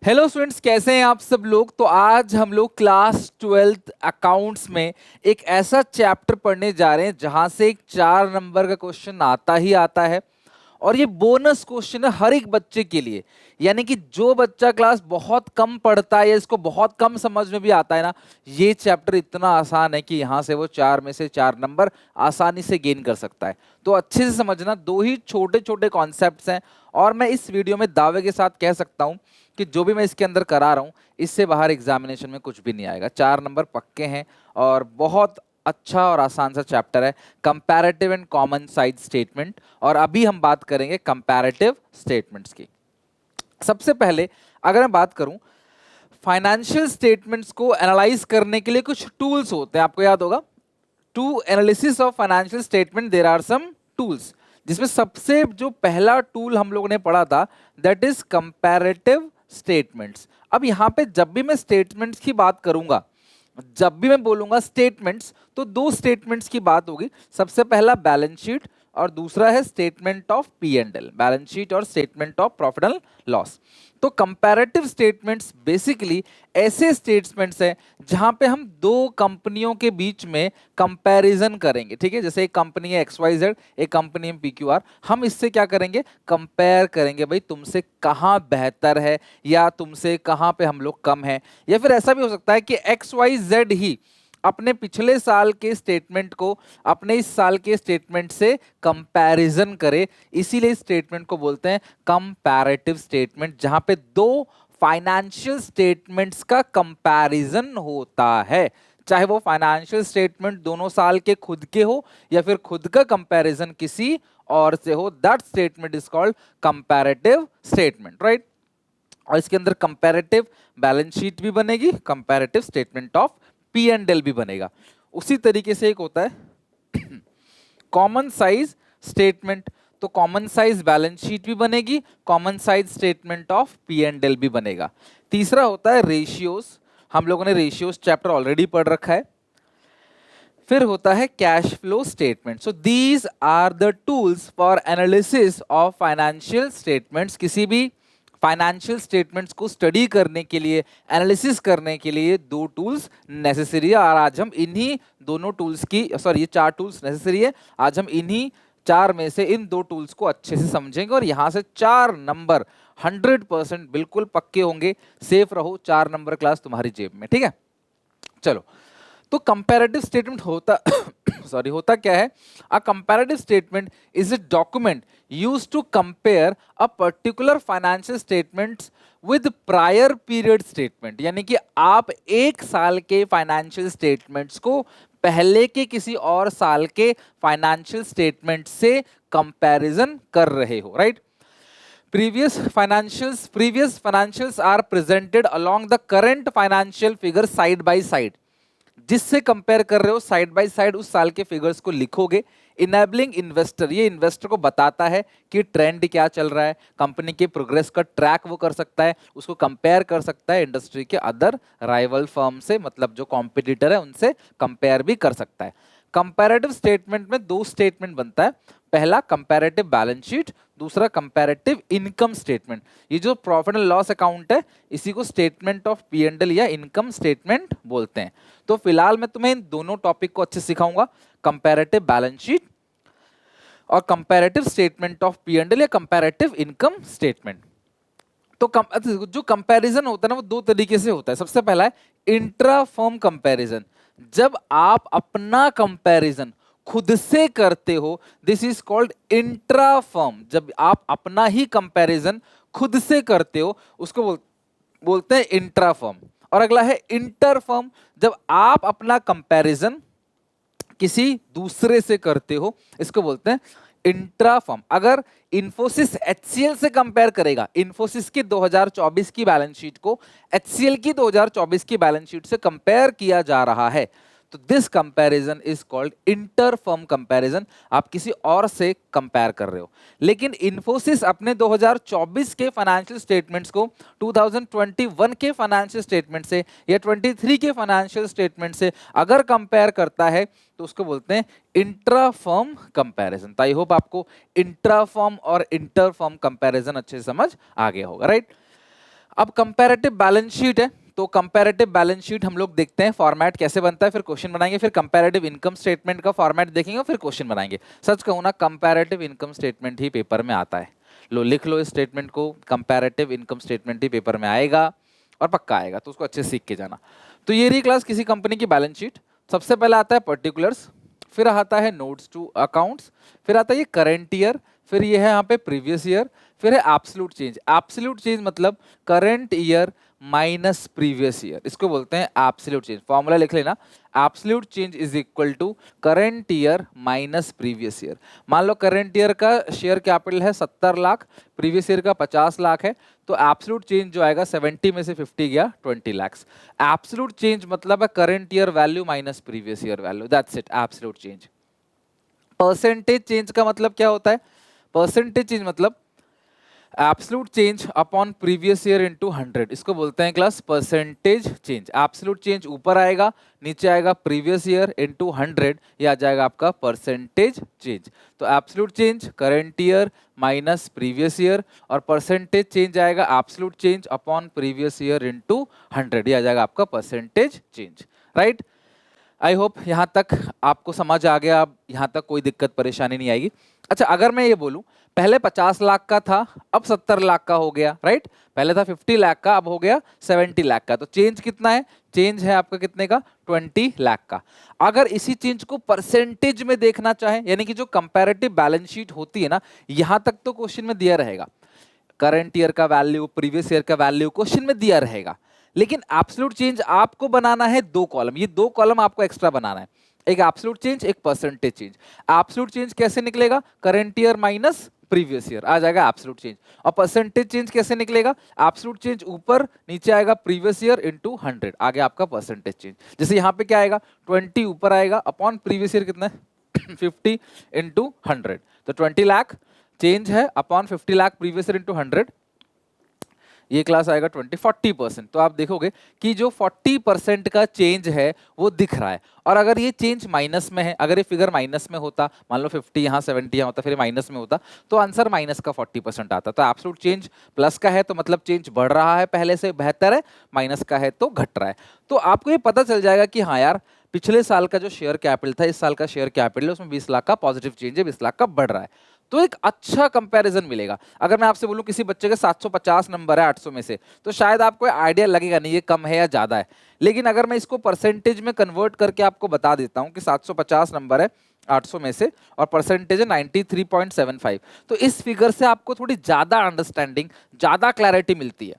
Hello students, कैसे हैं आप सब लोग। तो आज हम लोग क्लास 12th अकाउंट्स में एक ऐसा चैप्टर पढ़ने जा रहे हैं जहां से एक 4 नंबर का क्वेश्चन आता ही आता है। और ये बोनस क्वेश्चन है हर एक बच्चे के लिए। यानी कि जो बच्चा क्लास बहुत कम पढ़ता है या इसको बहुत कम समझ में भी आता है ना, ये चैप्टर इतना आसान है कि यहाँ से वो 4 में से 4 नंबर आसानी से गेन कर सकता है। तो अच्छे से समझना, दो ही छोटे छोटे कॉन्सेप्ट्स हैं। और मैं इस वीडियो में दावे के साथ कह सकता हूँ कि जो भी मैं इसके अंदर करा रहा हूँ, इससे बाहर एग्जामिनेशन में कुछ भी नहीं आएगा। 4 नंबर पक्के हैं और बहुत अच्छा और आसान सा चैप्टर है, comparative and common size statement. और अभी हम बात करेंगे कंपैरेटिव स्टेटमेंट्स की। सबसे पहले अगर मैं बात करूं, फाइनेंशियल स्टेटमेंट्स को एनालाइज करने के लिए कुछ टूल्स होते हैं, आपको याद होगा। To analysis of financial statement there are some tools, जिसमें सबसे जो पहला टूल हम लोगों ने पढ़ा था दैट इज कंपैरेटिव स्टेटमेंट्स। अब यहां पे जब भी मैं स्टेटमेंट्स की बात करूंगा, जब भी मैं बोलूंगा स्टेटमेंट्स, तो दो स्टेटमेंट्स की बात होगी। सबसे पहला बैलेंस शीट और दूसरा है statement of P and L, balance sheet और statement of profit and loss. तो कंपैरेटिव स्टेटमेंट्स बेसिकली ऐसे स्टेटमेंट्स हैं जहां पे हम दो कंपनियों के बीच में कंपैरिजन करेंगे। ठीक है, जैसे एक कंपनी है एक्स वाई जेड, एक कंपनी है पी क्यू आर। हम इससे क्या करेंगे, कंपेयर करेंगे, भाई तुमसे कहाँ बेहतर है या तुमसे कहाँ पे हम लोग कम है। या फिर ऐसा भी हो सकता है कि एक्स वाई जेड ही अपने पिछले साल के स्टेटमेंट को अपने इस साल के स्टेटमेंट से कंपैरिजन करे। इसीलिए इस स्टेटमेंट को बोलते हैं कंपैरेटिव स्टेटमेंट, जहां पे दो फाइनेंशियल स्टेटमेंट्स का कंपैरिजन होता है। चाहे वो फाइनेंशियल स्टेटमेंट दोनों साल के खुद के हो या फिर खुद का कंपैरिजन किसी और से हो, that statement is called comparative statement, right. और इसके अंदर कंपैरेटिव बैलेंस शीट भी बनेगी, comparative statement of P and L भी बनेगा। उसी तरीके से एक होता है कॉमन साइज स्टेटमेंट। तो कॉमन साइज बैलेंस शीट भी बनेगी, common size statement of P and L भी बनेगा। तीसरा होता है रेशियोज। हम लोगों ने रेशियोज चैप्टर ऑलरेडी पढ़ रखा है। फिर होता है cash flow statement. So these are the tools for analysis of financial statements. किसी भी फाइनेंशियल स्टेटमेंट्स को स्टडी करने के लिए, एनालिसिस करने के लिए दो टूल्स नेसेसरी है। और आज हम इन्हीं दोनों टूल्स की, सॉरी, ये 4 टूल्स नेसेसरी है। आज हम इन्हीं 4 में से इन 2 टूल्स को अच्छे से समझेंगे और यहां से 4 नंबर 100% बिल्कुल पक्के होंगे। सेफ रहो, 4 नंबर क्लास तुम्हारी जेब में। ठीक है, चलो। तो कंपैरेटिव स्टेटमेंट होता सॉरी, होता क्या है। A comparative statement is a document use to compare a particular financial statements with prior period statement. यानी कि आप एक साल के फाइनेंशियल स्टेटमेंट्स को पहले के किसी और साल के फाइनेंशियल स्टेटमेंट से कंपैरिजन कर रहे हो, right. Previous financials are presented along the current financial figure side by side। जिससे कंपेयर कर रहे हो साइड बाय साइड उस साल के फिगर्स को लिखोगे। इनेबलिंग इन्वेस्टर, ये इन्वेस्टर को बताता है कि ट्रेंड क्या चल रहा है, कंपनी के प्रोग्रेस का ट्रैक वो कर सकता है, उसको कंपेयर कर सकता है इंडस्ट्री के अदर राइवल फर्म से, मतलब जो कॉम्पिटिटर है उनसे कंपेयर भी कर सकता है। कंपैरेटिव स्टेटमेंट में दो स्टेटमेंट बनता है। पहला कंपैरेटिव बैलेंस शीट, दूसरा कंपैरेटिव इनकम स्टेटमेंट। ये जो प्रॉफिट एंड लॉस अकाउंट है, इसी को statement of P and L या इनकम स्टेटमेंट बोलते हैं। तो फिलहाल मैं तुम्हें इन दोनों टॉपिक को अच्छे सिखाऊंगा, कंपैरेटिव बैलेंस शीट और comparative statement of P and L या कंपैरेटिव इनकम स्टेटमेंट। तो जो कंपैरिजन होता है ना, वो दो तरीके से होता है। सबसे पहला है इंट्रा फर्म कंपैरिजन। जब आप अपना कंपैरिजन खुद से करते हो, this is called intra firm. जब आप अपना ही कंपैरिजन खुद से करते हो, उसको बोलते हैं इंट्रा फर्म। और अगला है इंटर फर्म। जब आप अपना कंपैरिजन किसी दूसरे से करते हो, इसको बोलते हैं इंट्रा फर्म। अगर इंफोसिस एचसीएल से कंपेयर करेगा, इंफोसिस की 2024 की बैलेंस शीट को एचसीएल की 2024 की बैलेंस शीट से कंपेयर किया जा रहा है, तो this comparison is called inter firm comparison. आप किसी और से कंपेयर कर रहे हो। लेकिन इंफोसिस अपने 2024 के फाइनेंशियल स्टेटमेंट्स को 2021 के फाइनेंशियल स्टेटमेंट से या 23 के फाइनेंशियल स्टेटमेंट से अगर कंपेयर करता है, तो उसको बोलते हैं इंट्रा फर्म कंपैरिजन। तो आई होप आपको इंट्रा फर्म और इंटर फर्म कंपैरिजन अच्छे से समझ आ गया होगा, राइट। अब कंपैरेटिव बैलेंस शीट है, तो कंपैरेटिव बैलेंस शीट हम लोग देखते हैं फॉर्मेट कैसे बनता है, फिर क्वेश्चन बनाएंगे, फिर कंपैरेटिव इनकम स्टेटमेंट का फॉर्मेट देखेंगे, फिर क्वेश्चन बनाएंगे। सच कहूं ना, कंपैरेटिव इनकम स्टेटमेंट ही पेपर में आता है। लो लिख लो इस स्टेटमेंट को, कंपैरेटिव इनकम स्टेटमेंट ही पेपर में आएगा और पक्का आएगा, तो उसको अच्छे से सीख के जाना। तो ये रही क्लास किसी कंपनी की बैलेंस शीट। सबसे पहले आता है पर्टिकुलर्स, फिर आता है नोट्स टू अकाउंट्स, फिर आता है ये करंट ईयर, फिर ये है यहाँ पे प्रीवियस ईयर, फिर है एब्सोल्यूट चेंज। एब्सोल्यूट चेंज मतलब current year minus previous year, इसको बोलते हैं एब्सोल्यूट चेंज। फॉर्मूला लिख लेना, absolute change is equal to current year minus previous year. मान लो करंट ईयर का शेयर कैपिटल है 70 लाख, प्रीवियस ईयर का 50 लाख है, तो एब्सोल्यूट चेंज जो आएगा 70 में से 50 गया 20 लाख। एब्सोल्यूट चेंज मतलब है current year value minus previous year value, that's it absolute change. Percentage change का मतलब क्या होता है? परसेंटेज चेंज मतलब absolute change upon previous year into 100, इसको बोलते हैं class percentage change. Absolute change ऊपर आएगा, नीचे आएगा प्रीवियस ईयर इनटू 100, ये आ जाएगा आपका परसेंटेज चेंज। तो absolute change current year minus previous year, और परसेंटेज चेंज आएगा absolute change upon previous year into 100, ये आ जाएगा आपका percentage change. Right, I hope यहाँ तक आपको समझ आ गया, अब यहाँ तक कोई दिक्कत परेशानी नहीं आएगी। अच्छा, अगर मैं ये बोलूं पहले 50 लाख का था, अब 70 लाख का हो गया, राइट? पहले था 50 लाख का, अब हो गया 70 लाख का, तो चेंज कितना है? चेंज है आपका कितने का? 20 लाख का। अगर इसी चेंज को परसेंटेज में देखना चाहे, यानी कि जो कंपैरेटिव बैलेंस शीट होती है ना, यहां तक तो क्वेश्चन में दिया रहेगा, करंट ईयर का वैल्यू, प्रीवियस ईयर का वैल्यू क्वेश्चन में दिया रहेगा, लेकिन एब्सोल्यूट चेंज आपको बनाना है 2 कॉलम, ये 2 कॉलम आपको एक्स्ट्रा बनाना है, एक एब्सोल्यूट चेंज, एक परसेंटेज चेंज। एब्सोल्यूट चेंज कैसे निकलेगा? Current year minus previous year आ जाएगा एब्सोल्यूट चेंज। और परसेंटेज चेंज कैसे निकलेगा? एब्सोल्यूट चेंज ऊपर, नीचे आएगा प्रीवियस ईयर इनटू 100, आ गया आपका परसेंटेज चेंज। जैसे यहाँ पे क्या आएगा? 20 ऊपर आएगा अपॉन प्रीवियस ईयर कितना है 50 इनटू 100, तो 20 लाख चेंज है upon 50 lakh previous year into 100, ये क्लास आएगा 40%। तो आप देखोगे कि जो 40% का चेंज है वो दिख रहा है। और अगर ये चेंज माइनस में है, अगर ये फिगर माइनस में होता, मान लो 50 यहाँ 70 यहाँ होता, फिर माइनस में होता, तो आंसर माइनस का 40% आता। तो एब्सोल्यूट चेंज प्लस का है तो मतलब चेंज बढ़ रहा है, पहले से बेहतर है, माइनस का है तो घट रहा है। तो आपको ये पता चल जाएगा कि हाँ यार, पिछले साल का जो शेयर कैपिटल था, इस साल का शेयर कैपिटल है, उसमें 20 लाख का पॉजिटिव चेंज है, 20 लाख का बढ़ रहा है, तो एक अच्छा कंपैरिजन मिलेगा। अगर मैं आपसे बोलूं किसी बच्चे के 750 नंबर है 800 में से, तो शायद आपको आइडिया लगेगा नहीं ये कम है या ज्यादा है। लेकिन अगर मैं इसको परसेंटेज में कन्वर्ट करके आपको बता देता हूं कि 750 नंबर है 800 में से और परसेंटेज है 93.75, तो इस फिगर से आपको थोड़ी ज्यादा अंडरस्टैंडिंग, ज्यादा क्लैरिटी मिलती है।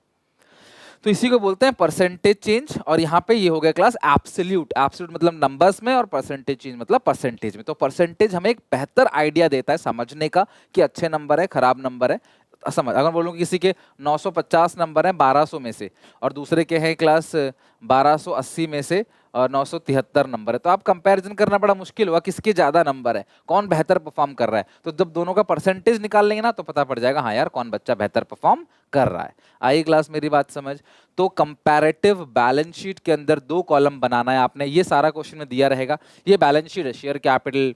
तो इसी को बोलते हैं परसेंटेज चेंज। और यहाँ पे ये हो गया क्लास एब्सोल्यूट। एब्सोल्यूट मतलब नंबर्स में और परसेंटेज चेंज मतलब परसेंटेज में। तो परसेंटेज हमें एक बेहतर आइडिया देता है समझने का कि अच्छे नंबर है, खराब नंबर है। समझ, अगर बोलूँ किसी के 950 नंबर है 1200 में से, और दूसरे के हैं क्लास 1280 में से और 973 नंबर है, तो आप कंपैरिजन करना बड़ा मुश्किल होगा किसके ज्यादा नंबर है, कौन बेहतर परफॉर्म कर रहा है। तो जब दोनों का परसेंटेज निकाल लेंगे ना, तो पता पड़ जाएगा हाँ यार कौन बच्चा बेहतर परफॉर्म कर रहा है। आई क्लास मेरी बात समझ? तो कंपैरेटिव बैलेंस शीट के अंदर 2 कॉलम बनाना है आपने, ये सारा क्वेश्चन में दिया रहेगा। ये बैलेंस शीट है, share capital,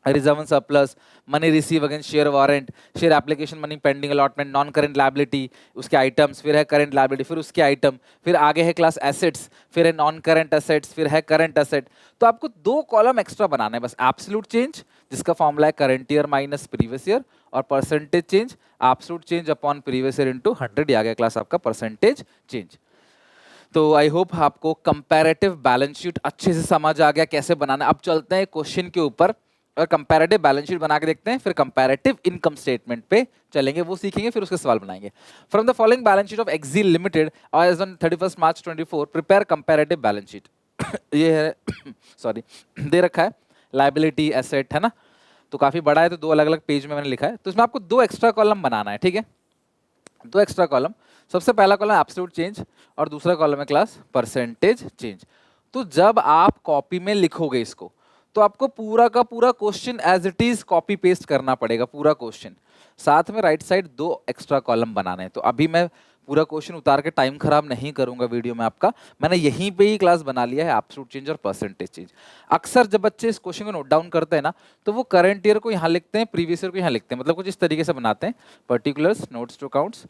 reserve and surplus, money receive against share warrant, share application, money pending allotment, non current liability, उसके आइटम्स, फिर है करंट लायबिलिटी, फिर उसके आइटम, फिर आगे है क्लास एसेट्स, फिर है नॉन करंट एसेट्स, फिर है करंट एसेट। तो आपको 2 कॉलम एक्स्ट्रा बनाना है बस, एब्सोल्यूट चेंज जिसका फॉर्मूला है current year minus previous year, और percentage change absolute change upon previous year into 100, आ गया क्लास आपका परसेंटेज चेंज। तो आई होप आपको कंपैरेटिव बैलेंस शीट अच्छे से समझ आ गया कैसे बनाना है। अब चलते हैं क्वेश्चन के ऊपर और कंपैरेटिव बैलेंस शीट बना के देखते हैं, फिर कंपैरेटिव इनकम स्टेटमेंट पे चलेंगे, वो सीखेंगे, फिर उसके सवाल बनाएंगे। From the following balance sheet of Axil limited as on 31 March 24 prepare comparative balance sheet. ये है सॉरी दे रखा है लायबिलिटी एसेट है ना, तो काफी बड़ा है, तो 2 अलग अलग पेज में मैंने लिखा है। तो इसमें आपको 2 एक्स्ट्रा कॉलम बनाना है, ठीक है? 2 एक्स्ट्रा कॉलम, सबसे पहला कॉलम एब्सोल्यूट चेंज और दूसरा कॉलम है क्लास परसेंटेज चेंज। तो जब आप कॉपी में लिखोगे इसको, तो आपको पूरा का पूरा question as it is copy paste करना पड़ेगा, पूरा क्वेश्चन। साथ में राइट साइड 2 एक्स्ट्रा कॉलम बनाने हैं। तो अभी मैं पूरा क्वेश्चन उतार के टाइम खराब नहीं करूंगा वीडियो में आपका, मैंने यहीं पे ही क्लास बना लिया है एब्सोल्यूट चेंज और परसेंटेज चेंज। अक्सर जब बच्चे इस क्वेश्चन को नोट डाउन करते हैं ना, तो वो करंट ईयर को यहाँ लिखते हैं, प्रीवियस ईयर को यहाँ लिखते हैं, मतलब कुछ इस तरीके से बनाते हैं, पर्टिकुलर्स, नोट्स टू अकाउंट्स,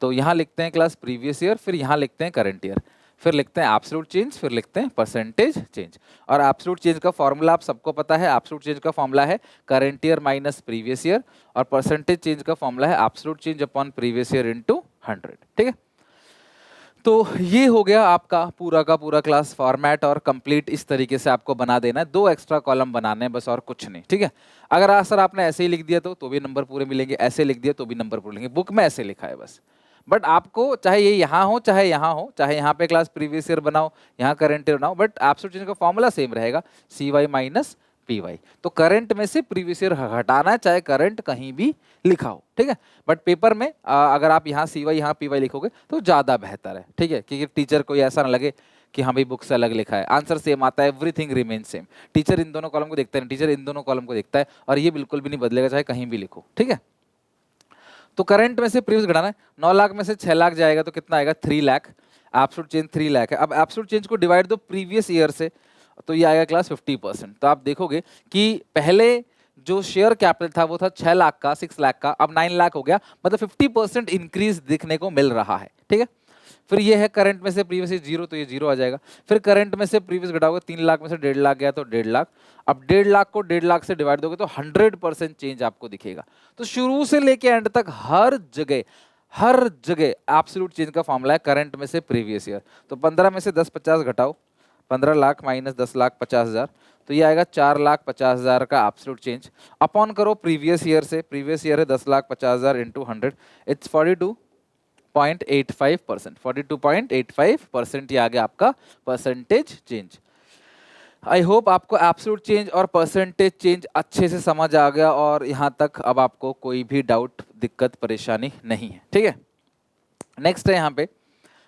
तो यहाँ लिखते हैं क्लास प्रीवियस ईयर, फिर यहाँ लिखते हैं करंट ईयर, फिर लिखते हैं एब्सोल्यूट चेंज, फिर लिखते हैं परसेंटेज चेंज। और एब्सोल्यूट चेंज का फॉर्मूला आप सबको पता है, एब्सोल्यूट चेंज का फॉर्मूला है current year minus previous year, और परसेंटेज चेंज का फॉर्मूला है absolute change upon previous year into 100। ठीक है, तो ये हो गया आपका पूरा का पूरा क्लास फॉर्मेट, और कंप्लीट इस तरीके से आपको बना देना है। 2 एक्स्ट्रा कॉलम बनाने हैं बस, और कुछ नहीं। ठीक है, अगर सर आपने ऐसे ही लिख दिया तो भी नंबर पूरे मिलेंगे, ऐसे लिख दिया तो भी नंबर पूरे मिलेंगे, बुक में ऐसे लिखा है बस। बट आपको चाहे ये यहाँ हो चाहे यहाँ हो, चाहे यहाँ पे क्लास प्रीवियस ईयर बनाओ, यहाँ करंट ईयर बनाओ, बट एब्सोल्यूट चेंज का फॉर्मूला सेम रहेगा, सी वाई माइनस पी वाई। तो करंट में से प्रीवियस ईयर हटाना है, चाहे करंट कहीं भी लिखा हो। ठीक है, बट पेपर में अगर आप यहाँ सी वाई यहाँ पी वाई लिखोगे तो ज़्यादा बेहतर है। ठीक है, क्योंकि टीचर को ऐसा ना लगे कि हाँ भाई बुक से अलग लिखा है, आंसर सेम आता है, एवरीथिंग रिमेन सेम। टीचर इन दोनों कॉलम को देखता है, टीचर इन दोनों कॉलम को देखता है, और ये बिल्कुल भी नहीं बदलेगा चाहे कहीं भी लिखो। ठीक है, तो करंट में से प्रीवियस घटाना है, 9 लाख में से 6 लाख जाएगा तो कितना आएगा 3 लाख, एब्सोल्यूट चेंज 3 लाख है। अब एब्सोल्यूट चेंज को डिवाइड दो प्रीवियस ईयर से, तो ये आएगा क्लास 50%। तो आप देखोगे कि पहले जो शेयर कैपिटल था वो था 6 लाख का, 6 लाख का, अब 9 लाख हो गया, मतलब 50% इंक्रीज दिखने को मिल रहा है। ठीक है, फिर ये है करंट में से प्रीवियस जीरो, तो ये जीरो आ जाएगा। फिर करंट में से प्रीवियस घटाओगे, 3 लाख में से 1.5 लाख गया तो 1.5 लाख। अब 1.5 लाख को 1.5 लाख से डिवाइड दोगे तो 100% चेंज आपको दिखेगा। तो शुरू से लेके एंड तक हर जगह एब्सोल्यूट चेंज का फॉर्मूला है करंट में से प्रीवियस ईयर। तो 15 में से 10 50 घटाओ, 15 लाख माइनस 10 लाख 50,000, तो ये आएगा 4 लाख 50,000 का एब्सोल्यूट चेंज। अपॉन करो प्रीवियस ईयर से, प्रीवियस ईयर है 10 लाख 50,000 इंटू 100, इट्स 42.85%। 42.85% ये आ गया आपका परसेंटेज चेंज। आई होप आपको एब्सोल्यूट चेंज और परसेंटेज चेंज अच्छे से समझ आ गया, और यहाँ तक अब आपको कोई भी डाउट दिक्कत परेशानी नहीं है। ठीक है, नेक्स्ट है यहाँ पे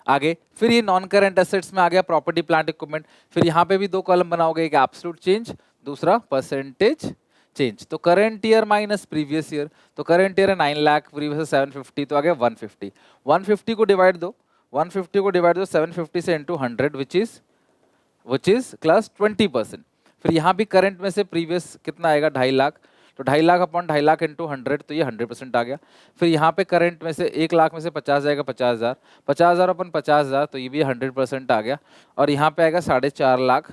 आगे, फिर ये नॉन करेंट एसेट्स में आ गया प्रॉपर्टी प्लांट इक्विपमेंट। फिर यहाँ पे भी 2 कॉलम बनाओगे, एक एब्सोल्यूट चेंज, दूसरा परसेंटेज चेंज। तो current year minus previous year, तो करंट ईयर है 9 लाख, प्रीवियस 750, तो आ गया 150। 150 को डिवाइड दो, 150 को डिवाइड दो 750 से इंटू 100, विच इज क्लास 20%। फिर यहाँ भी करंट में से प्रीवियस कितना आएगा 2.5 लाख, तो 2.5 लाख अपॉन 2.5 लाख इंटू 100, तो ये 100% आ गया। फिर यहाँ पे करंट में से 1 लाख में से 50 जाएगा 50,000, 50,000 अपन 50,000, तो ये भी 100% आ गया। और यहाँ पे आएगा 4.5 लाख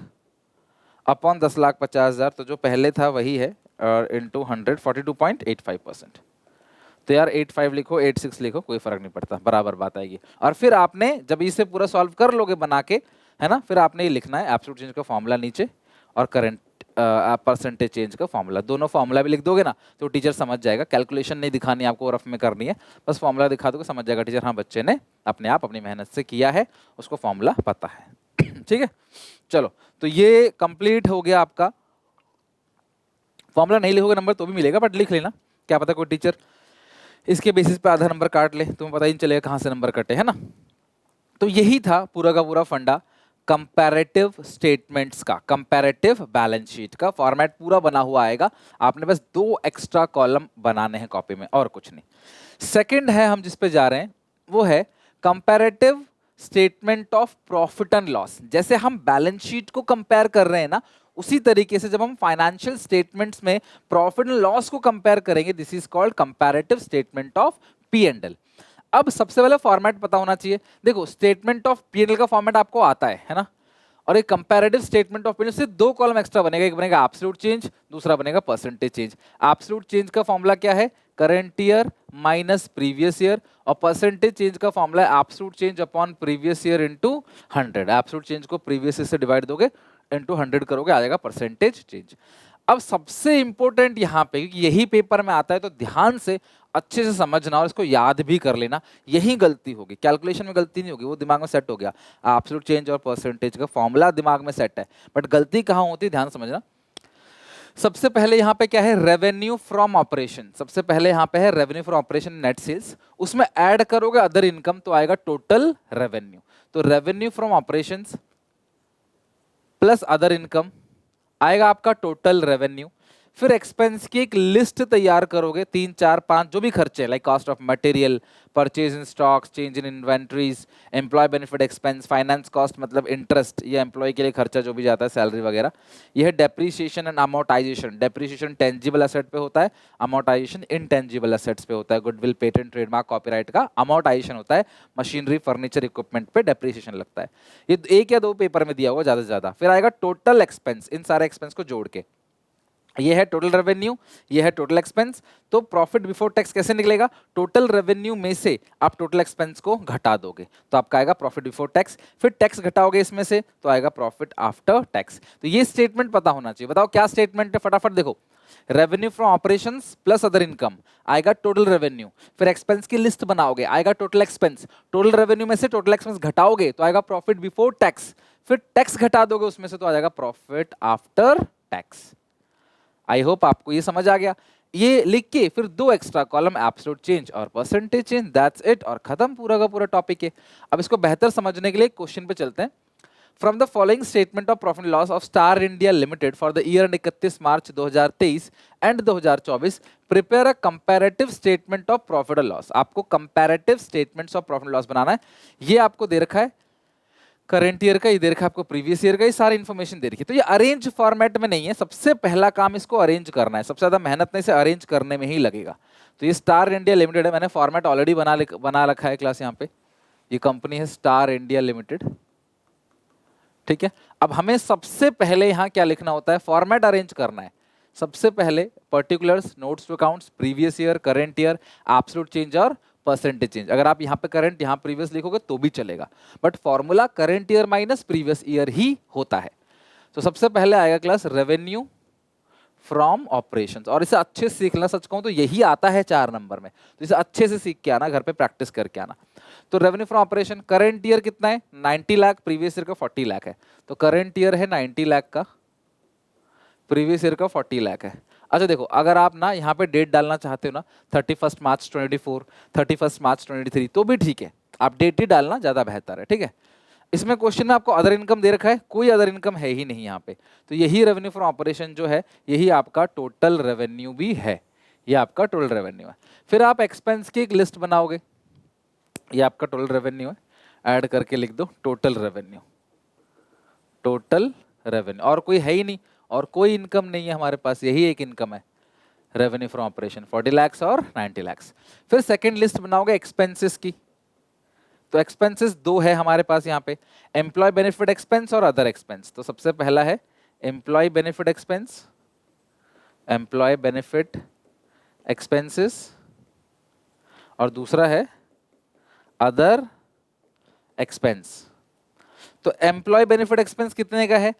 अपॉन 10 लाख 50,000, तो जो पहले था वही है, और इंटू 100, 42.85%। तो यार 85 लिखो 86 लिखो, कोई फर्क नहीं पड़ता, बराबर बात आएगी। और फिर आपने जब इसे पूरा सॉल्व कर लोगे बना के, है ना, फिर आपने ये लिखना है एब्सोल्यूट चेंज का फॉर्मूला नीचे, और करंट परसेंटेज चेंज का फॉर्मूला, दोनों फॉर्मूला भी लिख दोगे ना तो टीचर समझ जाएगा। कैलकुलेशन नहीं दिखानी आपको, रफ में करनी है, बस फॉर्मूला दिखा दोगे समझ जाएगा टीचर, हाँ बच्चे ने अपने आप अपनी मेहनत से किया है, उसको फॉर्मूला पता है। ठीक है, चलो, तो ये कंप्लीट हो गया आपका। फॉर्मूला नहीं लिखोगे नंबर तो भी मिलेगा, बट लिख लेना, क्या पता कोई टीचर इसके बेसिस पे आधा नंबर काट ले, तुम्हें पता ही नहीं चलेगा कहाँ से नंबर कटे, है ना। तो यही था पूरा का पूरा फंडा कंपैरेटिव स्टेटमेंट्स का, कंपैरेटिव बैलेंस शीट का फॉर्मेट पूरा बना हुआ आएगा। आपने बस 2 एक्स्ट्रा कॉलम बनाने हैं कॉपी में, और कुछ नहीं। सेकंड है हम जिस पे जा रहे हैं वो है comparative statement of profit and loss. जैसे हम बैलेंस शीट को कंपेयर कर रहे हैं ना, उसी तरीके से जब हम फाइनेंशियल स्टेटमेंट्स में प्रॉफिट एंड लॉस को कंपेयर करेंगे, this is called comparative statement of P and L. अब सबसे पहले फॉर्मेट पता होना चाहिए। देखो, statement of P and L का फॉर्मेट आपको आता है ना, और एक comparative statement of P and L से 2 कॉलम एक्स्ट्रा बनेगा, एक बनेगा एब्सोल्यूट चेंज, दूसरा बनेगा परसेंटेज चेंज। एब्सोल्यूट चेंज का फॉर्मूला क्या है, current year minus previous year, और परसेंटेज चेंज का फॉर्मूला है absolute change upon previous year into 100। Absolute change को प्रीवियस ईयर से डिवाइड दोगे, इनटू 100 करोगे, आ जाएगा परसेंटेज चेंज। अब सबसे इंपॉर्टेंट यहाँ पे, क्योंकि यही पेपर में आता है, तो ध्यान से अच्छे से समझना और इसको याद भी कर लेना। यही गलती होगी, कैलकुलेशन में गलती नहीं होगी, वो दिमाग में सेट हो गया, एब्सोल्यूट चेंज और परसेंटेज का फॉर्मूला दिमाग में सेट है, बट गलती कहाँ होती है ध्यान समझना। सबसे पहले यहाँ पे क्या है, रेवेन्यू फ्रॉम ऑपरेशन। सबसे पहले यहाँ पे है revenue from operation net sales, उसमें ऐड करोगे अदर इनकम तो आएगा टोटल रेवेन्यू। तो revenue from operations plus other income आएगा आपका टोटल रेवेन्यू। फिर एक्सपेंस की एक लिस्ट तैयार करोगे, 3 4 5 जो भी खर्चे like cost of material, purchase in stocks, change in inventories, employ benefit expense, finance cost मतलब इंटरेस्ट या एम्प्लॉय के लिए खर्चा जो भी जाता है सैलरी वगैरह। यह है depreciation and amortisation. Depreciation tangible asset पे होता है, अमोर्टाइजेशन इनटेंजिबल एसेट्स पे होता है। गुडविल, पेटेंट, ट्रेडमार्क, कॉपीराइट का अमोर्टाइजेशन होता है, मशीनरी फर्नीचर इक्विपमेंट पे डेप्रीशिएशन लगता है। ये एक या दो पेपर में दिया हुआ ज्यादा से ज्यादा। फिर आएगा टोटल एक्सपेंस, इन सारे एक्सपेंस को जोड़ के। ये है टोटल रेवेन्यू, ये है टोटल एक्सपेंस। तो प्रॉफिट बिफोर टैक्स कैसे निकलेगा? टोटल रेवेन्यू में से आप टोटल एक्सपेंस को घटा दोगे तो आपका आएगा प्रॉफिट बिफोर टैक्स। फिर टैक्स घटाओगे इसमें से तो आएगा प्रॉफिट आफ्टर टैक्स। तो ये स्टेटमेंट पता होना चाहिए। बताओ क्या स्टेटमेंट है, फटाफट देखो। Revenue from operations plus other income आएगा टोटल रेवेन्यू। फिर एक्सपेंस की लिस्ट बनाओगे, आएगा टोटल एक्सपेंस। टोटल रेवेन्यू में से टोटल एक्सपेंस घटाओगे तो आएगा प्रॉफिट बिफोर टैक्स। फिर टैक्स घटा दोगे उसमें से तो आ जाएगा प्रॉफिट आफ्टर टैक्स। आई होप आपको ये समझ आ गया। ये लिख के फिर दो एक्स्ट्रा कॉलम एब्सोल्यूट चेंज और परसेंटेज चेंज, दैट्स इट, और खत्म पूरा का पूरा टॉपिक है। अब इसको बेहतर समझने के लिए क्वेश्चन पे चलते हैं। From the following statement of profit loss of Star India Limited for the year 31 March 2023 and 2024 prepare a comparative statement of profit और लॉस। आपको comparative statements of profit loss बनाना है। ये आपको दे रखा है करंट ईयर का, ये दे रखा है आपको प्रीवियस ईयर का, ये सारी इन्फॉर्मेशन दे रखी है। तो ये अरेंज फॉर्मेट में नहीं है। सबसे पहला काम इसको अरेंज करना है, सबसे ज्यादा मेहनत नहीं से अरेंज करने में ही लगेगा। तो ये स्टार इंडिया लिमिटेड है, मैंने फॉर्मेट ऑलरेडी बना रखा है क्लास यहाँ पे। ये कंपनी है स्टार इंडिया लिमिटेड, ठीक है। अब हमें सबसे पहले यहाँ क्या लिखना होता है, फॉर्मेट अरेंज करना है। सबसे पहले particulars, notes to accounts, previous year, current year, absolute change और परसेंटेज चेंज। अगर आप यहाँ पे करंट यहाँ प्रीवियस लिखोगे तो भी चलेगा, but formula current year minus previous year ही होता है। तो सबसे पहले आएगा क्लास रेवेन्यू फ्रॉम ऑपरेशंस, और इसे अच्छे से सीखना। सच कहूं तो यही आता है 4 नंबर में, तो इसे अच्छे से सीख के आना, घर पे प्रैक्टिस करके आना। तो revenue from operation, current year कितना है 90 लाख, प्रीवियस ईयर का 40 लाख है। तो करंट ईयर है 90 लाख का, प्रीवियस ईयर का 40 लाख है। अच्छा देखो, अगर आप ना यहाँ पे डेट डालना चाहते हो ना 31 मार्च 24, 31 मार्च 23 तो भी ठीक है, आप डेट ही डालना ज़्यादा बेहतर है, ठीक है। इसमें क्वेश्चन में आपको अदर इनकम दे रखा है, कोई अदर इनकम है ही नहीं यहाँ पे। तो यही रेवेन्यू फ्रॉम ऑपरेशन जो है यही आपका टोटल रेवेन्यू भी है, ये आपका टोटल रेवेन्यू है। फिर आप एक्सपेंस की एक लिस्ट बनाओगे, ये आपका टोटल रेवेन्यू है, ऐड करके लिख दो टोटल रेवेन्यू। टोटल रेवेन्यू, और कोई है ही नहीं, और कोई इनकम नहीं है हमारे पास, यही एक इनकम है रेवेन्यू फ्रॉम ऑपरेशन 40 लाख और 90 लाख। फिर सेकंड लिस्ट बनाओगे एक्सपेंसेस की। तो एक्सपेंसेस दो है हमारे पास यहाँ पे, एम्प्लॉय बेनिफिट एक्सपेंस और अदर एक्सपेंस। तो सबसे पहला है employ benefit expense, employ benefit expenses, और दूसरा है अदर एक्सपेंस। तो एम्प्लॉय बेनिफिट एक्सपेंस कितने का है,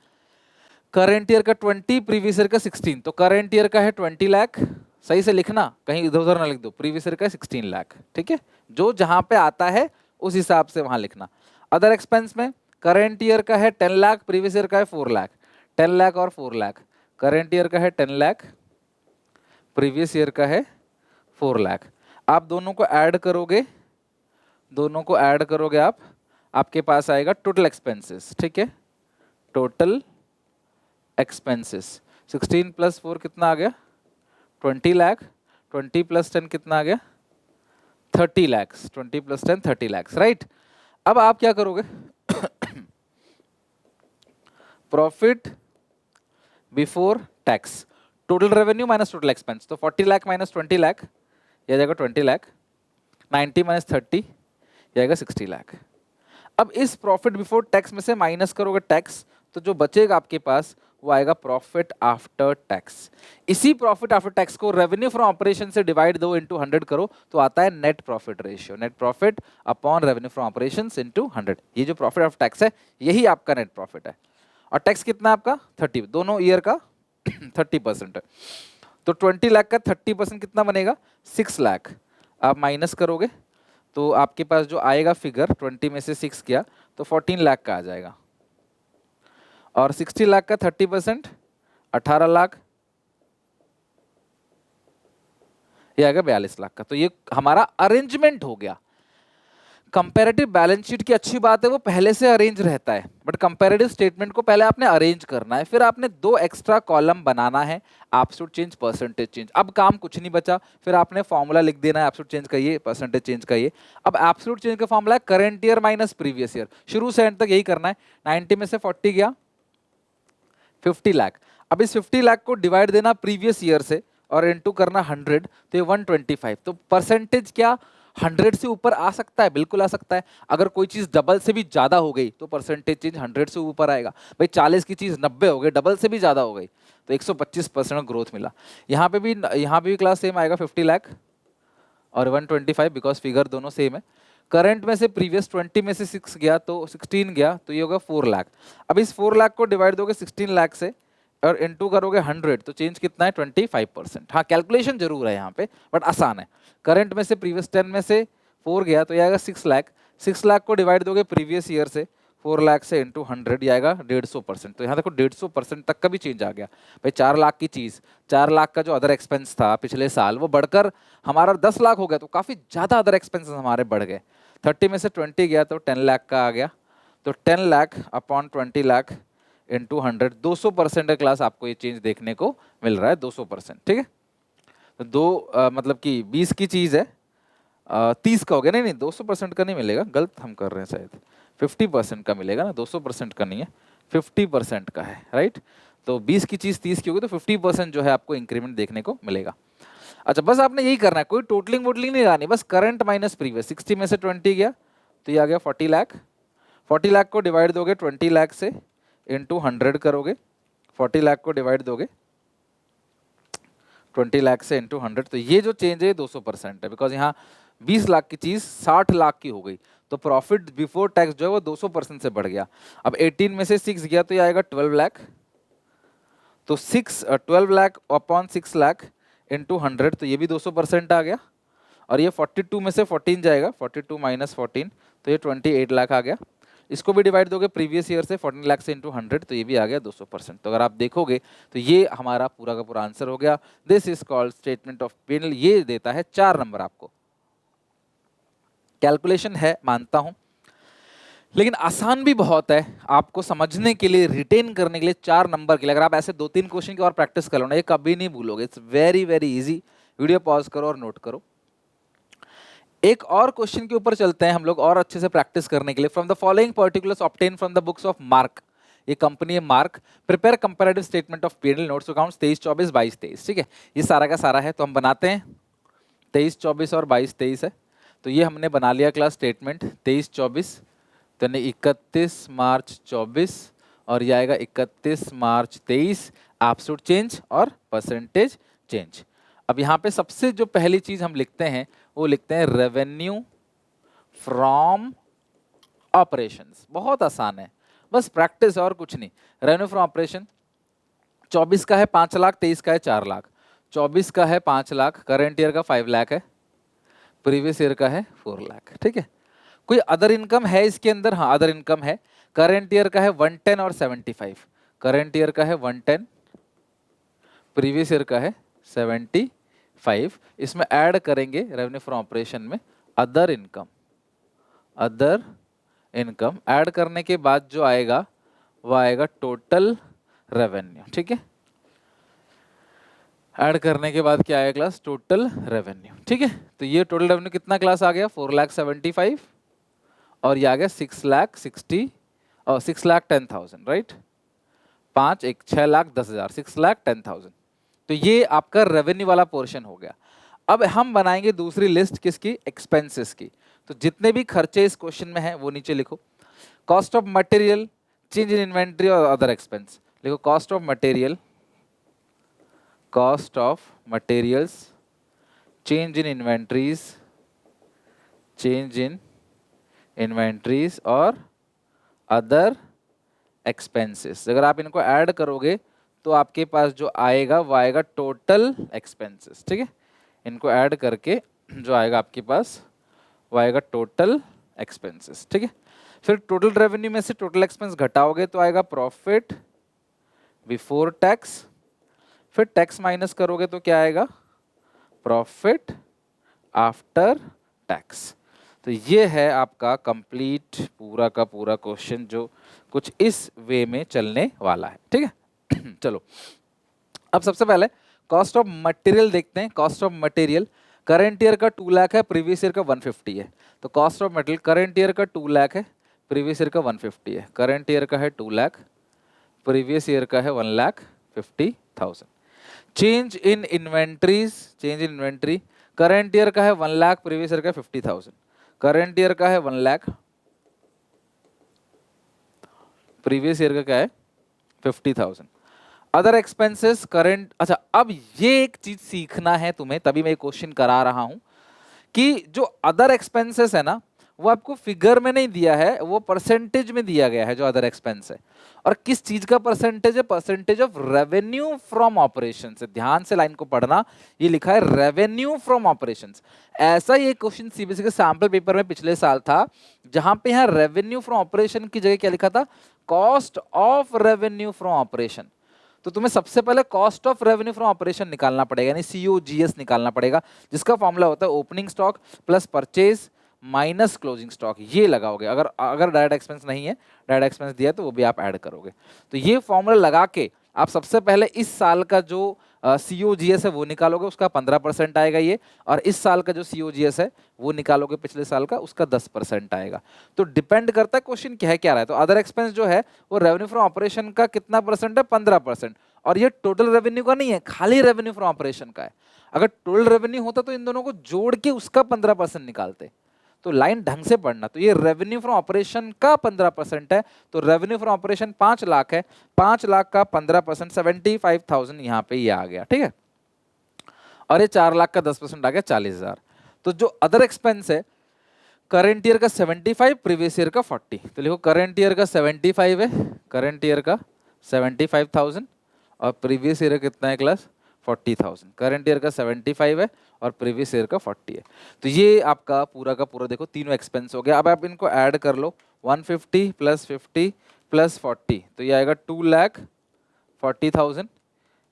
करंट ईयर का 20, प्रीवियस ईयर का 16। तो करंट ईयर का है 20 लाख, सही से लिखना, कहीं इधर उधर ना लिख दो, प्रीवियस ईयर का 16 लाख, ठीक है। जो जहां पे आता है उस हिसाब से वहां लिखना। अदर एक्सपेंस में करंट ईयर का है 10 लाख, प्रीवियस ईयर का है 4 लाख। 10 लाख और 4 लाख, करंट ईयर का है 10 लाख, प्रीवियस ईयर का है 4 लाख। आप दोनों को ऐड करोगे, दोनों को ऐड करोगे आप, आपके पास आएगा टोटल एक्सपेंसेस, ठीक है। टोटल एक्सपेंसेस 16 प्लस 4 कितना आ गया 20 लाख, 20 प्लस 10 कितना आ गया 30 लैक्स, 20 प्लस 10 30 लैक्स, राइट। अब आप क्या करोगे profit before tax, total revenue minus total expense. तो 40 लाख माइनस 20 लाख, ये आ जाएगा 20 लाख, 90 माइनस 30, ये आएगा 60 लाख। अब इस प्रॉफिट बिफोर टैक्स में से माइनस करोगे टैक्स, तो जो बचेगा आपके पास वो आएगा प्रॉफिट आफ्टर टैक्स। इसी प्रॉफिट आफ्टर टैक्स को रेवेन्यू फ्रॉम ऑपरेशन से डिवाइड दो इंटू 100 करो तो आता है net profit ratio, net profit upon revenue from operations into 100। ये जो प्रॉफिट आफ्टर टैक्स है यही आपका नेट प्रॉफिट है। और टैक्स कितना है आपका 30, दोनों ईयर का 30% है। तो 20 लाख का 30% कितना बनेगा 6 लाख। आप माइनस करोगे तो आपके पास जो आएगा फिगर 20 में से 6 किया तो 14 लाख का आ जाएगा, और 60 लाख का 30% 18 लाख, ये आएगा 42 लाख का। तो ये हमारा अरेंजमेंट हो गया। कंपैरेटिव बैलेंस शीट की अच्छी बात है वो पहले से अरेंज रहता है, बट कंपैरेटिव स्टेटमेंट को पहले आपने अरेंज करना है, फिर आपने दो एक्स्ट्रा कॉलम बनाना है, एब्सोल्यूट चेंज, परसेंटेज चेंज। अब काम कुछ नहीं बचा, फिर आपने फॉर्मूला लिख देना है एब्सोल्यूट चेंज का ये, परसेंटेज चेंज का ये। अब एब्सोल्यूट चेंज का फॉर्मूला है current year minus previous year, शुरू से एंड तक यही करना है। 90 में से 40 गया 50 लाख। अब इस 50 लाख को डिवाइड देना प्रीवियस ईयर से और इनटू करना 100, तो ये 125। तो परसेंटेज क्या 100 से ऊपर आ सकता है? बिल्कुल आ सकता है। अगर कोई चीज डबल से भी ज्यादा हो गई तो परसेंटेज चेंज 100 से ऊपर आएगा। भाई 40 की चीज 90 हो गई, डबल से भी ज्यादा हो गई, तो 125% ग्रोथ मिला। यहाँ पे भी क्लास सेम आएगा, 50 लाख और 125, बिकॉज फिगर दोनों सेम है। करंट में से प्रीवियस 20 में से 6 गया तो 16 गया, तो ये होगा 4 लाख। अब इस 4 लाख को डिवाइड दोगे 16 लाख से और इनटू करोगे 100, तो चेंज कितना है 25%। हाँ कैलकुलेशन जरूर है यहाँ पे, बट आसान है। करंट में से प्रीवियस 10 में से 4 गया तो ये आएगा 6 लाख। 6 लाख को डिवाइड दोगे प्रीवियस ईयर से 4 लाख से इंटू 100, ये आएगा 150%। तो यहाँ देखो 150% तक का भी चेंज आ गया। भाई 4 लाख की चीज़, 4 लाख का जो अदर एक्सपेंस था पिछले साल वो बढ़कर हमारा 10 लाख हो गया, तो काफ़ी ज़्यादा अदर एक्सपेंसेस हमारे बढ़ गए। 30 में से 20 गया तो 10 लाख का आ गया, तो 10 लाख अपॉन 20 लाख इंटू 100, 200% का क्लास आपको ये चेंज देखने को मिल रहा है, 200%। ठीक है, तो मतलब कि 20 की चीज़ है, 30 का हो गया। नहीं 200% का नहीं मिलेगा, गलत हम कर रहे हैं शायद, 50% का मिलेगा ना, 200% का नहीं है, 50% का है, राइट। तो 20 की चीज़ 30 की होगी तो 50% जो है आपको इंक्रीमेंट देखने को मिलेगा। अच्छा बस आपने यही करना है, कोई टोटलिंग वोटलिंग नहीं लगानी, बस करंट माइनस प्रीवियस। 60 में से 20 गया तो ये आ गया 40 लाख। 40 लाख को डिवाइड दोगे 20 लाख से इंटू 100 करोगे, 40 लाख को डिवाइड दोगे 20 लाख से इंटू 100, तो ये जो चेंज है 200% है, बिकॉज यहाँ 20 लाख की चीज 60 लाख की हो गई, तो प्रॉफिट बिफोर टैक्स जो है वो 200% से बढ़ गया। अब 18 में से 6 गया तो ये आएगा 12 लाख, तो 12 लाख अपॉन 6 लाख इंटू 100, तो ये भी 200% आ गया। और ये 42 में से 14 जाएगा, 42 माइनस 14, तो ये 28 लाख आ गया। इसको भी डिवाइड दोगे प्रीवियस ईयर से 14 लाख से इंटू 100, तो ये भी आ गया 200%। तो अगर आप देखोगे तो ये हमारा पूरा का पूरा आंसर हो गया। This is called statement of P&L। ये देता है 4 नंबर आपको। कैलकुलेशन है मानता हूं, लेकिन आसान भी बहुत है आपको समझने के लिए, रिटेन करने के लिए। 4 नंबर के लिए अगर आप ऐसे 2-3 क्वेश्चन की और प्रैक्टिस कर लो ना, ये कभी नहीं भूलोगे। It's very very easy. Video pause करो और नोट करो। एक और क्वेश्चन के ऊपर चलते हैं हम लोग और अच्छे से प्रैक्टिस करने के लिए। From the following particulars obtain from the books of mark, ये कंपनी है mark, prepare comparative statement of P&L notes accounts 23, 24, 22, 23। ठीक है, ये सारा का सारा है, तो हम बनाते हैं। 23, 24 और 22, 23 है, तो ये हमने बना लिया क्लास स्टेटमेंट 23, 24, तो 31 मार्च 24 और ये आएगा 31 मार्च 23, एब्सोल्यूट चेंज और परसेंटेज चेंज। अब यहाँ पे सबसे जो पहली चीज हम लिखते हैं वो लिखते हैं रेवेन्यू फ्रॉम ऑपरेशंस। बहुत आसान है, बस प्रैक्टिस और कुछ नहीं। रेवेन्यू फ्रॉम ऑपरेशन 24 का है 5 लाख, 23 का है 4 लाख। 24 का है 5 लाख, करंट ईयर का 5 लाख है, प्रीवियस ईयर का है 4 लाख। ठीक है, कोई अदर इनकम है इसके अंदर? हाँ अदर इनकम है। करंट ईयर का है 110 और 75। करंट ईयर का है 110, प्रीवियस ईयर का है 75। इसमें ऐड करेंगे रेवेन्यू फ्रॉम ऑपरेशन में other income. Other income add करने के बाद जो आएगा वो आएगा टोटल रेवेन्यू। ठीक है, ऐड करने के बाद क्या आएगा क्लास? Total revenue. ठीक है, तो ये टोटल रेवेन्यू कितना क्लास आ गया? 4,75,000 और ये आ गया 6,60,000 और 6,10,000, राइट। 5 1 6,10,000, 6,10,000। तो ये आपका रेवेन्यू वाला पोर्शन हो गया। अब हम बनाएंगे दूसरी लिस्ट किसकी? एक्सपेंसेस की। तो जितने भी खर्चे इस क्वेश्चन में हैं वो नीचे लिखो। Cost of material, change in inventory और अदर एक्सपेंस। लिखो cost of material, cost of materials, change in inventories, change in inventories और अदर एक्सपेंसेस। अगर आप इनको ऐड करोगे तो आपके पास जो आएगा वो आएगा टोटल एक्सपेंसेस। ठीक है, इनको ऐड करके जो आएगा आपके पास वो आएगा टोटल एक्सपेंसेस। ठीक है, फिर टोटल रेवेन्यू में से टोटल एक्सपेंस घटाओगे तो आएगा प्रॉफिट बिफोर टैक्स, फिर टैक्स माइनस करोगे तो क्या आएगा? Profit after tax. तो ये है आपका कंप्लीट पूरा का पूरा क्वेश्चन जो कुछ इस वे में चलने वाला है, ठीक है। चलो अब सबसे पहले कॉस्ट ऑफ मटेरियल देखते हैं। Cost of material current year का 2 लाख है, प्रीवियस ईयर का 150 है। तो cost of material current year का 2 लाख है, प्रीवियस ईयर का 150 है। करंट ईयर का है 2 लाख, प्रीवियस ईयर का है 1,50,000। Change in inventories, change in inventory current year का है 1 लाख, प्रीवियस ईयर का 50,000। करंट ईयर का है 1 लाख, प्रीवियस ईयर का क्या है 50,000। अदर एक्सपेंसेस करंट, अच्छा अब ये एक चीज सीखना है तुम्हें, तभी मैं क्वेश्चन करा रहा हूं कि जो अदर एक्सपेंसेस है ना वो आपको फिगर में नहीं दिया है, वो परसेंटेज में दिया गया है जो अदर एक्सपेंस है। और किस चीज का परसेंटेज है? Percentage of revenue from operation से। ध्यान से लाइन को पढ़ना, ये लिखा है रेवेन्यू फ्रॉम ऑपरेशन। ऐसा ही एक क्वेश्चन सीबीएसई के सैंपल पेपर में पिछले साल था, जहां पे यहाँ रेवेन्यू फ्रॉम ऑपरेशन की जगह क्या लिखा था? Cost of revenue from operation. तो तुम्हें सबसे पहले cost of revenue from operation निकालना पड़ेगा, यानी COGS निकालना पड़ेगा, जिसका फॉर्मूला होता है opening stock plus purchase minus closing stock. ये लगाओगे। अगर डायरेक्ट एक्सपेंस नहीं है, डायरेक्ट एक्सपेंस दिया है तो वो भी आप ऐड करोगे। तो ये फॉर्मूला लगा के आप सबसे पहले इस साल का जो COGS है वो निकालोगे, उसका 15% आएगा ये, और इस साल का जो COGS है वो निकालोगे पिछले साल का, उसका 10% आएगा। तो डिपेंड करता है क्वेश्चन क्या है क्या रहा है। तो अदर एक्सपेंस जो है वो रेवेन्यू फ्रॉम ऑपरेशन का कितना परसेंट है? 15%। और ये टोटल रेवेन्यू का नहीं है, खाली रेवेन्यू फ्रॉम ऑपरेशन का है। अगर टोटल रेवेन्यू होता तो इन दोनों को जोड़ के उसका 15% निकालते। तो लाइन ढंग से पढ़ना। तो ये रेवेन्यू फ्रॉम ऑपरेशन का 15% है, तो रेवेन्यू फ्रॉम ऑपरेशन 5 लाख है, 5 लाख का 15% 75,000 यहाँ पे ये आ गया, ठीक है। और ये 4 लाख का 10% आ गया 40,000। तो जो अदर एक्सपेंस है करंट ईयर का 75, प्रीवियस ईयर का 40। तो लिखो करंट ईयर का 75 है, करंट ईयर का 75,000, और प्रीवियस ईयर कितना है क्लास? 40,000। करंट ईयर का 75 है और प्रीवियस ईयर का 40 है। तो ये आपका पूरा का पूरा देखो तीनों एक्सपेंस हो गया। अब आप इनको ऐड कर लो, 150 प्लस 50 प्लस 40, तो ये आएगा 2,40,000।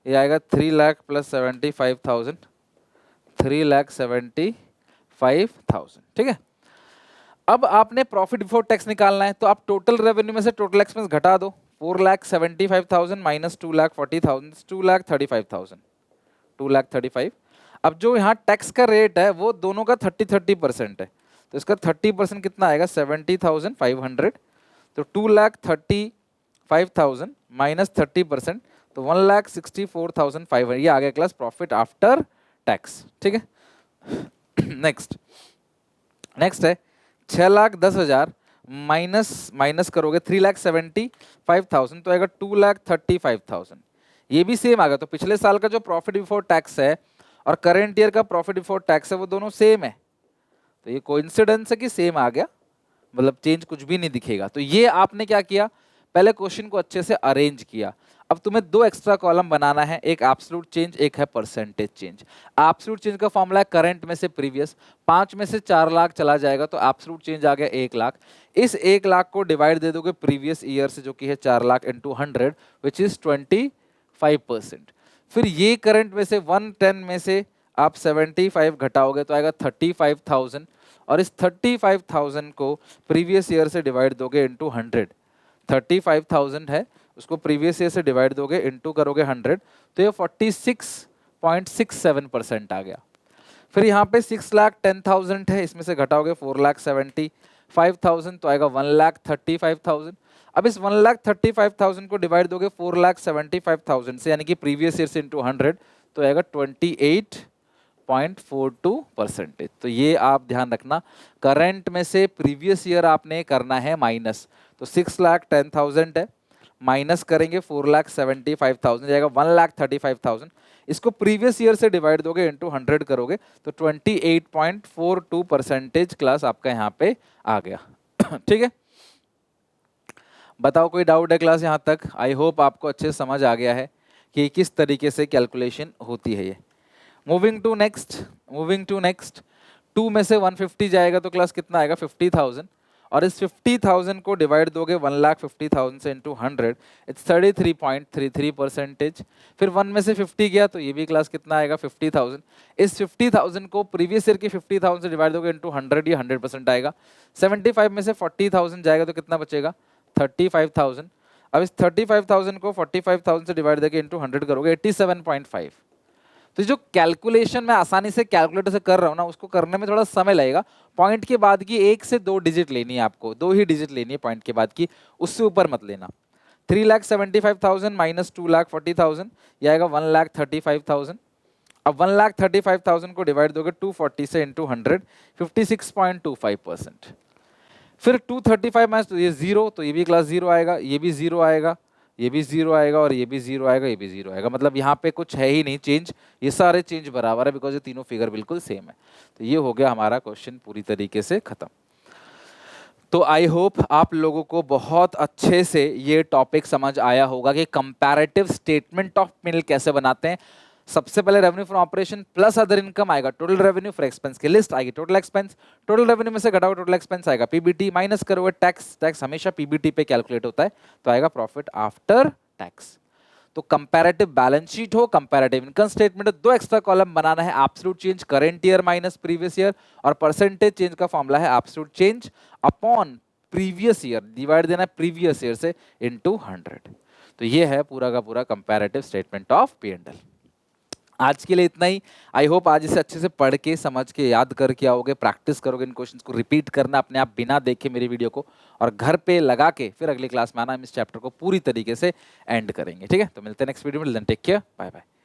ये आएगा 3 लाख प्लस 75,000, 3,75,000, ठीक है। अब आपने प्रॉफिट बिफोर टैक्स निकालना है, तो आप टोटल रेवेन्यू में से टोटल एक्सपेंस घटा दो। 4,75,000 माइनस 2,40,000, 2,35,000, 2,35,000। अब जो यहाँ टैक्स का रेट है वो दोनों का 30% है, तो इसका 30% कितना आएगा? 70,500। तो 2,35,000 माइनस 30%, तो 1,64,500। ये आ गया क्लास प्रॉफिट आफ्टर टैक्स, ठीक है। नेक्स्ट है 6,10,000 माइनस करोगे 3,75,000, तो आएगा 2,35,000। ये भी सेम आ गया। तो पिछले साल का जो प्रॉफिट बिफोर टैक्स है और करंट ईयर का प्रॉफिट बिफोर टैक्स है वो दोनों सेम है। तो ये कोइंसिडेंस है कि सेम आ गया, मतलब चेंज कुछ भी नहीं दिखेगा। तो ये आपने क्या किया? पहले क्वेश्चन को अच्छे से अरेंज किया। अब तुम्हें 2 एक्स्ट्रा कॉलम बनाना है, एक एब्सोल्यूट चेंज, एक है परसेंटेज चेंज। एब्सोल्यूट चेंज का फॉर्मूला है करंट में से प्रीवियस, 5 में से 4 लाख चला जाएगा तो एब्सोल्यूट चेंज आ गया 1 लाख। इस 1 लाख को डिवाइड दे दोगे प्रीवियस ईयर से, जो कि है 4 लाख इंटू 100, विच इज 25%। फिर ये करंट में से 110 में से आप 75 घटाओगे तो आएगा 35,000, और इस 35,000 को प्रीवियस ईयर से डिवाइड दोगे इंटू 100। 35,000 है, उसको प्रीवियस ईयर से डिवाइड दोगे, इंटू करोगे 100, तो ये 46.67% आ गया। फिर यहाँ पे 6,10,000 है, इसमें से घटाओगे 4,75,000, तो आएगा 1,35,000। अब इस 1,35,000 को डिवाइड दोगे 4,75,000 से, यानी कि प्रीवियस ईयर से इंटू 100, तो आएगा 28.42%। तो ये आप ध्यान रखना, करंट में से प्रीवियस ईयर आपने करना है माइनस। तो 6,10,000 है, माइनस करेंगे 4,75,000, जाएगा 1,35,000। इसको प्रीवियस ईयर से डिवाइड दोगे, इंटू 100 करोगे, तो 28.42% क्लास आपका यहाँ पे आ गया। ठीक है, बताओ कोई डाउट है क्लास यहाँ तक? आई होप आपको अच्छे से समझ आ गया है कि किस तरीके से कैलकुलेशन होती है ये। मूविंग टू नेक्स्ट 2 में से 150 जाएगा तो क्लास कितना आएगा? 50,000, और इस 50,000 को डिवाइड दोगे 1,50,000 से इंटू 100, इट्स 33.33%। फिर 1 में से 50 गया तो ये भी क्लास कितना आएगा 50,000। इस 50,000 को प्रीवियस ईयर की 50,000 से डिवाइड दोगे इंटू 100, ये 100% आएगा। 75 में से 40,000 जाएगा तो कितना बचेगा 35,000। अब इस 35,000 को 45,000 से डिवाइड करके इंटू 100 करोगे 87.5। तो जो कैलकुलेशन मैं आसानी से कैलकुलेटर से कर रहा हूँ ना, उसको करने में थोड़ा समय लगेगा। पॉइंट के बाद की 1 से 2 डिजिट लेनी है आपको, 2 ही डिजिट लेनी है पॉइंट के बाद की, उससे ऊपर मत लेना। 3,75,000 माइनस 2,40,000 ये आएगा 1,35,000। अब 1,35,000 को डिवाइड दोगे 240 से इंटू 100, 56.25%। फिर 235 माइनस ये 0, तो ये भी क्लास 0 आएगा, ये भी 0 आएगा, ये भी 0 आएगा, और ये भी 0 आएगा, ये भी 0 आएगा। मतलब यहाँ पे कुछ है ही नहीं चेंज, ये सारे चेंज बराबर है बिकॉज ये तीनों फिगर बिल्कुल सेम है। तो ये हो गया हमारा क्वेश्चन पूरी तरीके से खत्म। तो आई होप आप लोगों को बहुत अच्छे से ये टॉपिक समझ आया होगा कि कंपैरेटिव स्टेटमेंट ऑफ P&L कैसे बनाते हैं। सबसे पहले revenue from operation plus other income आएगा, टोटल रेवेन्यू, फिर एक्सपेंस की लिस्ट आएगी, टोटल एक्सपेंस, टोटल रेवेन्यू में से घटा हुआ टोटल एक्सपेंस आएगा पीबीटी, माइनस करोगे टैक्स, टैक्स हमेशा पीबीटी पे कैलकुलेट होता है, तो आएगा प्रॉफिट आफ्टर टैक्स। तो कंपैरेटिव बैलेंस शीट हो, कंपैरेटिव इनकम स्टेटमेंट हो, 2 एक्स्ट्रा कॉलम बनाना है, absolute change current year minus previous year, और परसेंटेज चेंज का फॉर्मूला है absolute change upon previous year, divide देना है प्रीवियस ईयर से इनटू 100। तो ये है पूरा का पूरा कंपैरेटिव स्टेटमेंट ऑफ P&L। आज के लिए इतना ही। आई होप आज इसे अच्छे से पढ़ के समझ के याद करके आओगे, प्रैक्टिस करोगे, इन क्वेश्चंस को रिपीट करना अपने आप बिना देखे मेरी वीडियो को, और घर पे लगा के फिर अगली क्लास में आना, हम इस चैप्टर को पूरी तरीके से एंड करेंगे। ठीक है, तो मिलते हैं नेक्स्ट वीडियो में। Take care, bye bye.